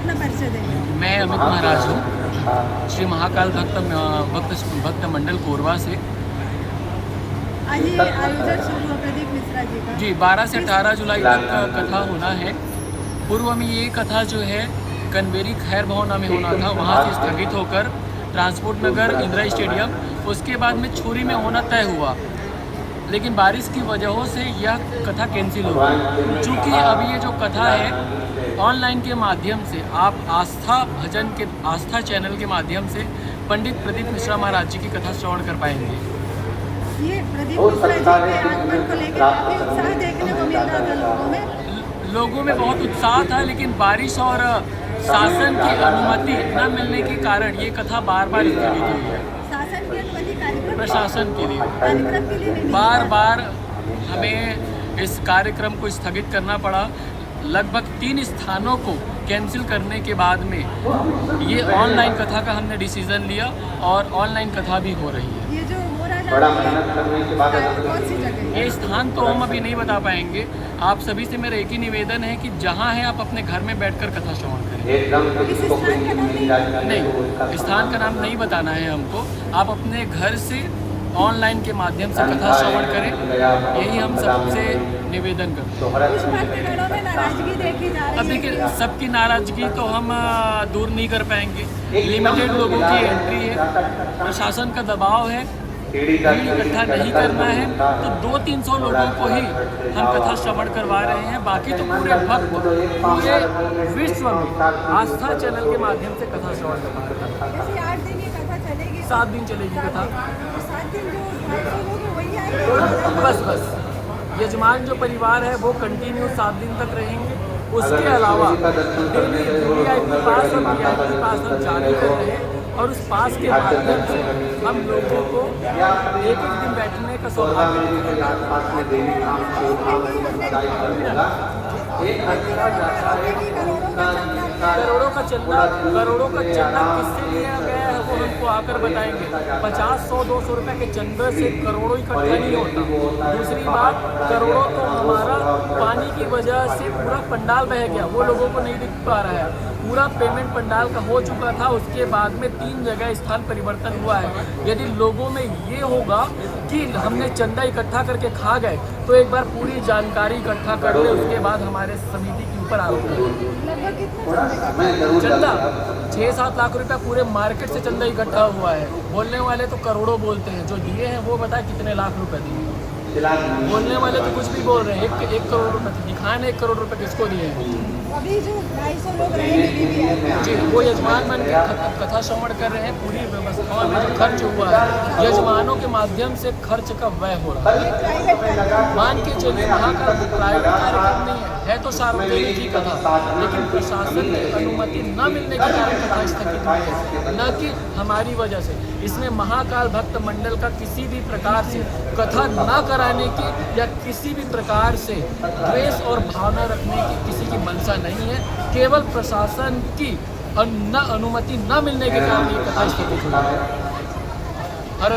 अपना परिचय देंगे। मैं अमित महाराज हूँ, श्री महाकाल भक्त मंडल कोरबा से। आज ये आयोजन शुरू हुआ प्रदीप मिश्रा जी का। जी 12 से 18 जुलाई तक कथा होना है। पूर्व में ये कथा जो है कनवेरी खैर भवना में होना था, वहाँ से स्थगित होकर ट्रांसपोर्ट नगर इंदिरा स्टेडियम, उसके बाद में छुरी में होना तय हुआ, लेकिन बारिश की वजहों से यह कथा कैंसिल हो गई। चूँकि अब ये जो कथा है ऑनलाइन के माध्यम से आप आस्था चैनल के माध्यम से पंडित प्रदीप मिश्रा महाराज जी की कथा श्रवण कर पाएंगे। ये प्रदीप मिश्रा जी के आगमन को लेकर काफी उत्साह देखने को मिल रहा था लोगों में बहुत उत्साह था, लेकिन बारिश और शासन की अनुमति न मिलने के कारण ये कथा बार बार स्थगित हुई है। शासन की अनुमति प्रशासन के लिए कार्यक्रम के लिए नहीं बार बार हमें इस कार्यक्रम को स्थगित करना पड़ा। लगभग 3 स्थानों को कैंसिल करने के बाद में ये ऑनलाइन कथा का हमने डिसीजन लिया और ऑनलाइन कथा भी हो रही है। ये जो हो रहा है कौन सी जगह? ये स्थान तो हम अभी नहीं बता पाएंगे। आप सभी से मेरा एक ही निवेदन है कि जहाँ है आप अपने घर में बैठकर कथा श्रवण करें। इस स्थान का नाम नहीं, स्थान का नाम नहीं बताना है हमको। आप अपने घर से ऑनलाइन के माध्यम से कथा श्रवण करें, यही हम सबसे निवेदन करते हैं। कुछ भक्तगणों में नाराजगी देखी जा रही है। अब देखिए, सबकी नाराजगी तो हम दूर नहीं कर पाएंगे। लिमिटेड लोगों की एंट्री है, प्रशासन का दबाव है, भीड़ इकट्ठा नहीं करना है, तो 200-300 लोगों को ही हम कथा श्रवण करवा रहे हैं। बाकी तो पूरे भक्त पूरे विश्व में आस्था चैनल के माध्यम से कथा श्रवण करवा रहे हैं। जैसे 8 दिन ये कथा चलेगी, 7 दिन चलेगी कथा। 7 दिन जो 250 लोग हैं वही आएंगे। बस यजमान जो परिवार है वो कंटिन्यू 7 दिन तक रहेंगे। उसके अलावा डेली VIP पास और VIP पास हम जारी कर रहे हैं, और उस पास के माध्यम से हम लोगों को एक दिन बैठने का सौभाग्य करोड़ों का चंदा किससे लिया गया है वो हमको आकर बताएंगे। 50, 100, 200 रुपए के चंदे से करोड़ों इकट्ठा नहीं होता। दूसरी बात, करोड़ों तो हमारा पानी की वजह से पूरा पंडाल बह गया, वो लोगों को नहीं दिख पा रहा है। पूरा पेमेंट पंडाल का हो चुका था, उसके बाद में 3 जगह स्थान परिवर्तन हुआ है। यदि लोगों में ये होगा कि हमने चंदा इकट्ठा करके खा गए, तो एक बार पूरी जानकारी इकट्ठा कर ले, उसके बाद हमारे समिति के ऊपर आरोप चंदा 6-7 लाख रुपया पूरे मार्केट से चंदा इकट्ठा हुआ है। बोलने वाले तो करोड़ों बोलते हैं, जो दिए हैं वो बताए कितने लाख रुपए दिए। बोलने वाले तो कुछ भी बोल रहे हैं। 1 करोड़ रुपए दिखाए, 1 करोड़ रुपए किसको दिए हैं? अभी जो 250 लोग रहेंगे जी, वो यजमान बन के कथा श्रवण कर रहे हैं। पूरी व्यवस्थाओं में जो खर्च हुआ है, यजमानों के माध्यम से खर्च का व्यय हो रहा है। मान के चलिए, महाकाल प्राइवेट कार्यक्रम नहीं है तो सार्वजनिक ही कथा, लेकिन प्रशासन की अनुमति न मिलने के कारण कथा स्थगित हुई है, न कि हमारी वजह से। इसमें महाकाल भक्त मंडल का किसी भी प्रकार से कथा न कराने की या किसी भी प्रकार से द्वेष और भावना रखने की किसी की मंशा नहीं है। केवल प्रशासन की अनुमति न मिलने के कारण ये कथा स्थगित हुई है। हर